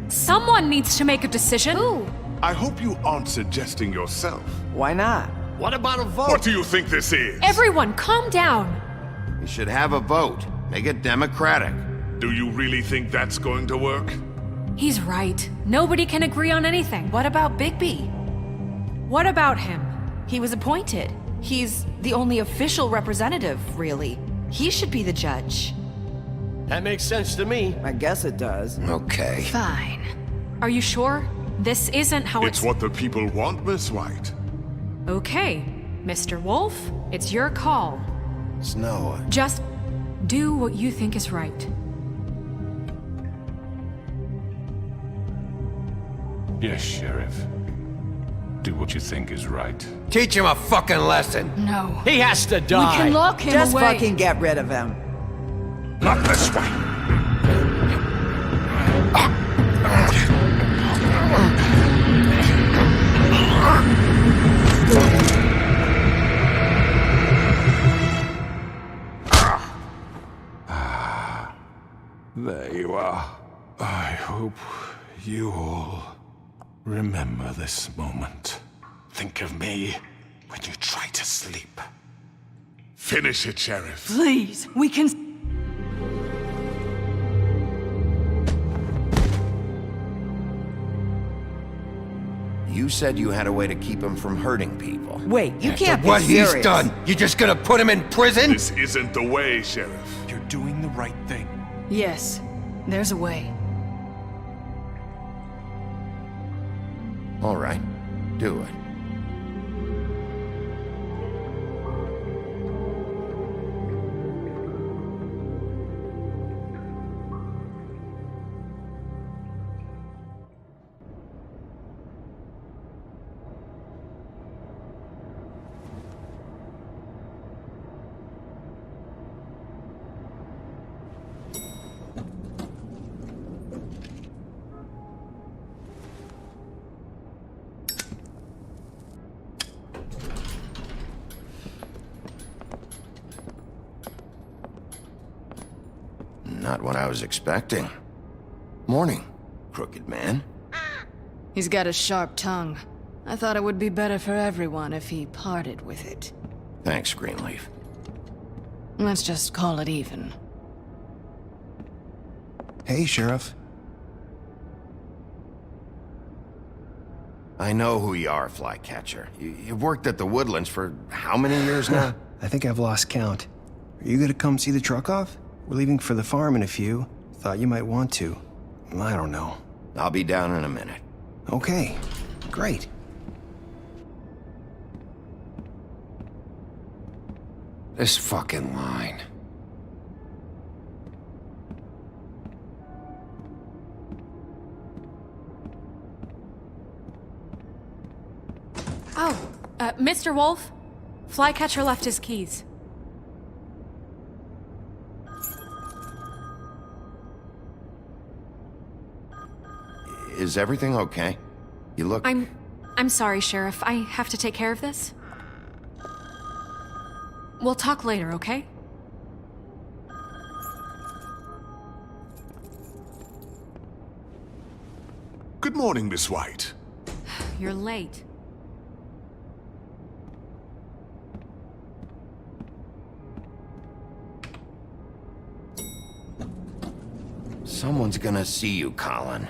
Someone needs to make a decision. Ooh. I hope you aren't suggesting yourself. Why not? What about a vote? What do you think this is? Everyone, calm down. You should have a vote. Make it democratic. Do you really think that's going to work? He's right. Nobody can agree on anything. What about Bigby? What about him? He was appointed. He's the only official representative, really. He should be the judge. That makes sense to me. I guess it does. Okay. Fine. Are you sure? This isn't how It's what the people want, Miss White. Okay, Mr. Wolf, it's your call. Snow. Just do what you think is right. Yes, Sheriff. Do what you think is right. Teach him a fucking lesson. No. He has to die. We can lock him Just away. fucking get rid of him. Not this way. There you are. I hope you all remember this moment. Think of me when you try to sleep. Finish it, Sheriff. Please, we can... You said you had a way to keep him from hurting people. Wait, you After can't be what serious. he's done, you just gonna put him in prison? This isn't the way, Sheriff. You're doing the right thing. Yes, there's a way. All right, do it. Not what I was expecting. Morning, crooked man. He's got a sharp tongue. I thought it would be better for everyone if he parted with it. Thanks, Greenleaf. Let's just call it even. Hey, Sheriff. I know who you are, Flycatcher. You've worked at the Woodlands for how many years now? I think I've lost count. Are you gonna come see the truck off? We're leaving for the farm in a few. Thought you might want to. I don't know. I'll be down in a minute. Okay, great. This fucking line. Oh, Mr. Wolf? Flycatcher left his keys. Is everything okay? You look... I'm sorry, Sheriff. I have to take care of this. We'll talk later, okay? Good morning, Miss White. You're late. Someone's gonna see you, Colin.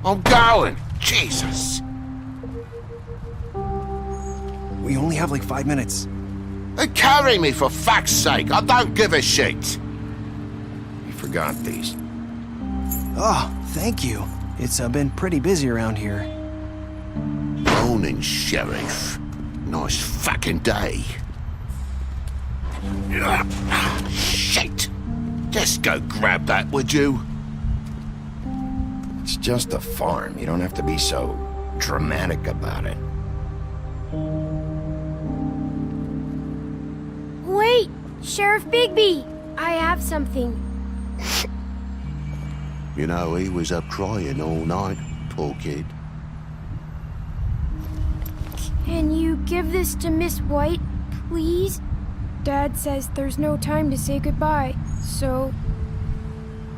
I'm going. Jesus. We only have like 5 minutes. Carry me for fuck's sake. I don't give a shit. You forgot these. Oh, thank you. It's been pretty busy around here. Morning, Sheriff. Nice fucking day. Shit. Just go grab that, would you? It's just a farm. You don't have to be so dramatic about it. Wait! Sheriff Bigby! I have something. You know, he was up crying all night, poor kid. Can you give this to Miss White, please? Dad says there's no time to say goodbye, so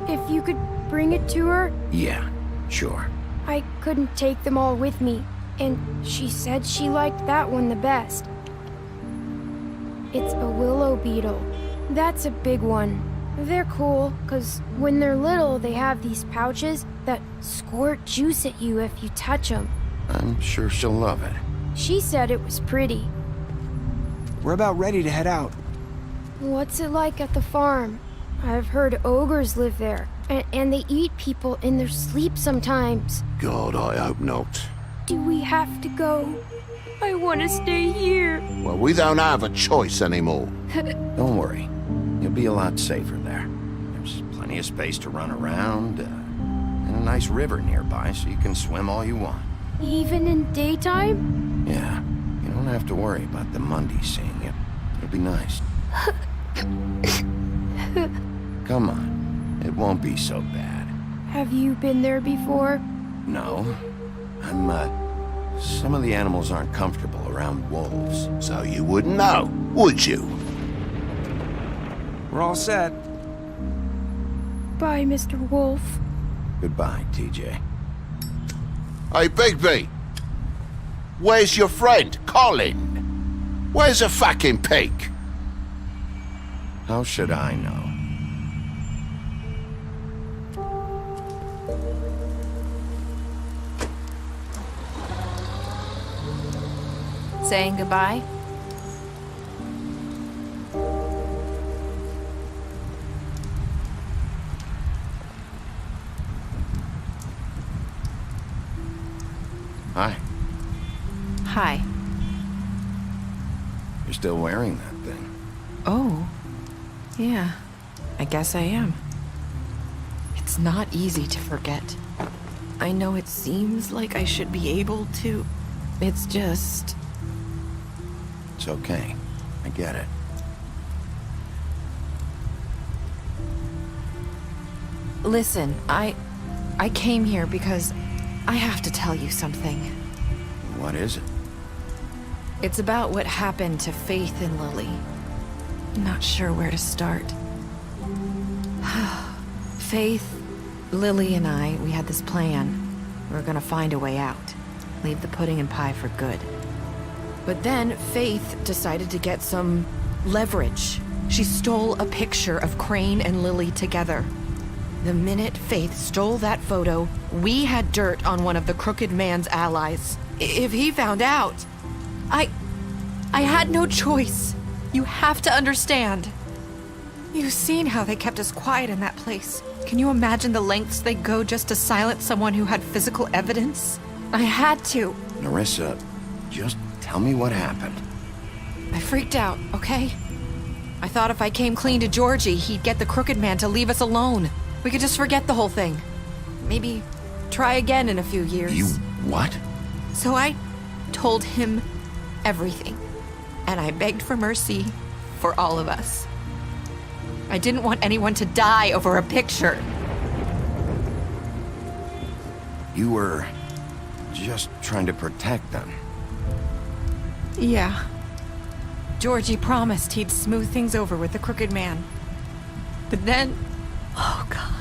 if you could bring it to her? Yeah, sure. I couldn't take them all with me, and she said she liked that one the best. It's a willow beetle. That's a big one. They're cool, 'cause when they're little, they have these pouches that squirt juice at you if you touch them. I'm sure she'll love it. She said it was pretty. We're about ready to head out. What's it like at the farm? I've heard ogres live there, and they eat people in their sleep sometimes. God, I hope not. Do we have to go? I want to stay here. Well, we don't have a choice anymore. Don't worry. You'll be a lot safer there. There's plenty of space to run around, and a nice river nearby so you can swim all you want. Even in daytime? Yeah, you don't have to worry about the Mundies seeing you. It'll be nice. Come on, it won't be so bad. Have you been there before? No, some of the animals aren't comfortable around wolves. So you wouldn't know, would you? We're all set. Bye, Mr. Wolf. Goodbye, TJ. Hey, Bigby! Where's your friend, Colin? Where's the fucking pig? How should I know? Saying goodbye? Hi. Hi. You're still wearing that thing. Oh. Yeah. I guess I am. It's not easy to forget. I know it seems like I should be able to. It's just... It's okay. I get it. Listen, I came here because I have to tell you something. What is it? It's about what happened to Faith and Lily. I'm not sure where to start. Faith, Lily, and I, we had this plan. We were gonna find a way out. Leave the pudding and pie for good. But then Faith decided to get some leverage. She stole a picture of Crane and Lily together. The minute Faith stole that photo, we had dirt on one of the Crooked Man's allies. If he found out, I had no choice. You have to understand. You've seen how they kept us quiet in that place. Can you imagine the lengths they go just to silence someone who had physical evidence? I had to. Nerissa, just tell me what happened. I freaked out, okay? I thought if I came clean to Georgie, he'd get the Crooked Man to leave us alone. We could just forget the whole thing. Maybe try again in a few years. You what? So I told him everything. And I begged for mercy for all of us. I didn't want anyone to die over a picture. You were just trying to protect them. Yeah. Georgie promised he'd smooth things over with the Crooked Man. But then... Oh, God.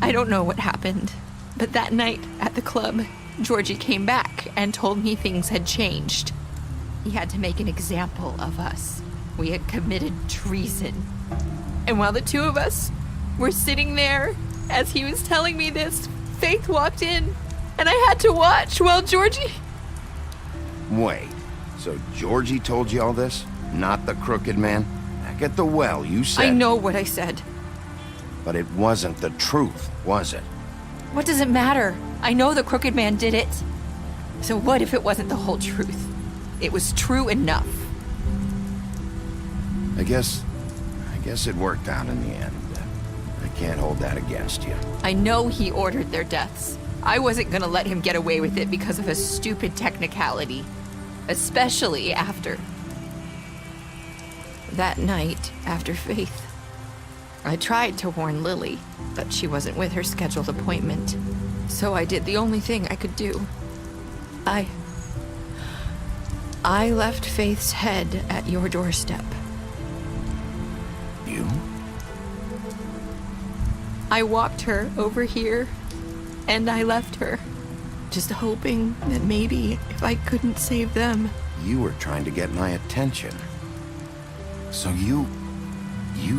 I don't know what happened, but that night at the club, Georgie came back and told me things had changed. He had to make an example of us. We had committed treason. And while the two of us were sitting there, as he was telling me this, Faith walked in, and I had to watch while Georgie... Wait, so Georgie told you all this? Not the crooked man? Back at the well, you said... I know what I said. But it wasn't the truth, was it? What does it matter? I know the crooked man did it. So what if it wasn't the whole truth? It was true enough. I guess it worked out in the end. I can't hold that against you. I know he ordered their deaths. I wasn't gonna let him get away with it because of a stupid technicality. Especially after... that night, after Faith. I tried to warn Lily, but she wasn't with her scheduled appointment. So I did the only thing I could do. I left Faith's head at your doorstep. You? I walked her over here, and I left her. Just hoping that maybe if I couldn't save them... You were trying to get my attention. So you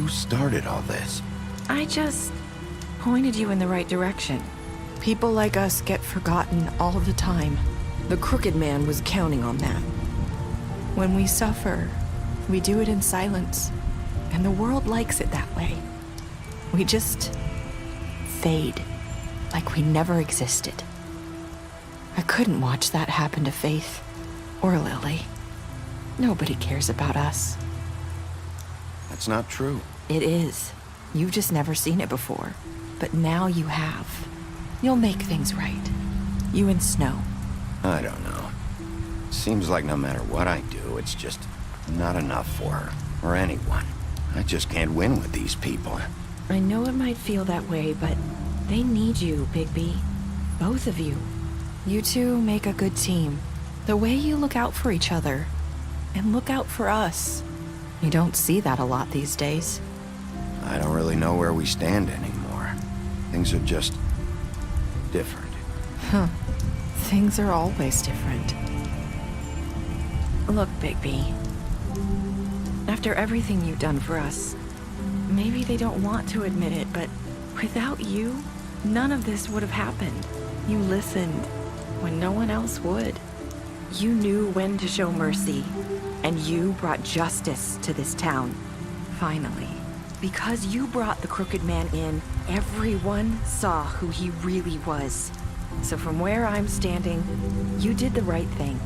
started all this. I just pointed you in the right direction. People like us get forgotten all the time. The crooked man was counting on that. When we suffer, we do it in silence, and the world likes it that way. We just fade, like we never existed. I couldn't watch that happen to Faith, or Lily. Nobody cares about us. That's not true. It is. You've just never seen it before, but now you have. You'll make things right. You and Snow. I don't know. Seems like no matter what I do, it's just not enough for her, or anyone. I just can't win with these people. I know it might feel that way, but they need you, Bigby. Both of you. You two make a good team. The way you look out for each other, and look out for us. You don't see that a lot these days. I don't really know where we stand anymore. Things are just different. Huh. Things are always different. Look, Bigby. After everything you've done for us, maybe they don't want to admit it, but without you, none of this would have happened. You listened when no one else would. You knew when to show mercy, and you brought justice to this town. Finally. Because you brought the crooked man in, everyone saw who he really was. So from where I'm standing, you did the right thing.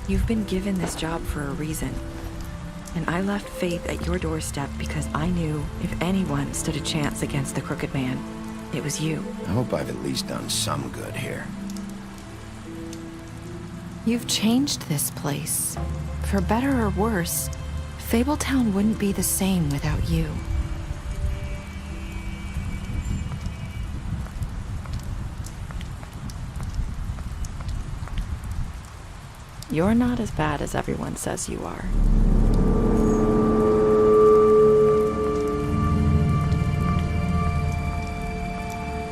You've been given this job for a reason. And I left Faith at your doorstep because I knew if anyone stood a chance against the crooked man, it was you. I hope I've at least done some good here. You've changed this place. For better or worse, Fabletown wouldn't be the same without you. You're not as bad as everyone says you are.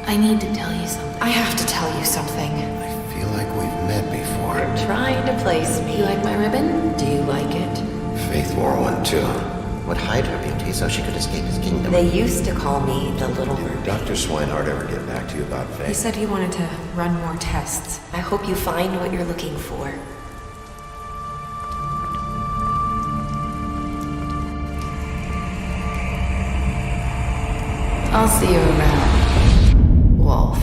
I need to tell you something. I have to tell you something. I feel like we've met before. Trying to place me. You like my ribbon? Do you like it? Faith wore one too. Would hide her beauty so she could escape his kingdom. They used to call me the Little Did Dr. Swinehart ever get back to you about Faith? He said he wanted to run more tests. I hope you find what you're looking for. I'll see you around, Wolf.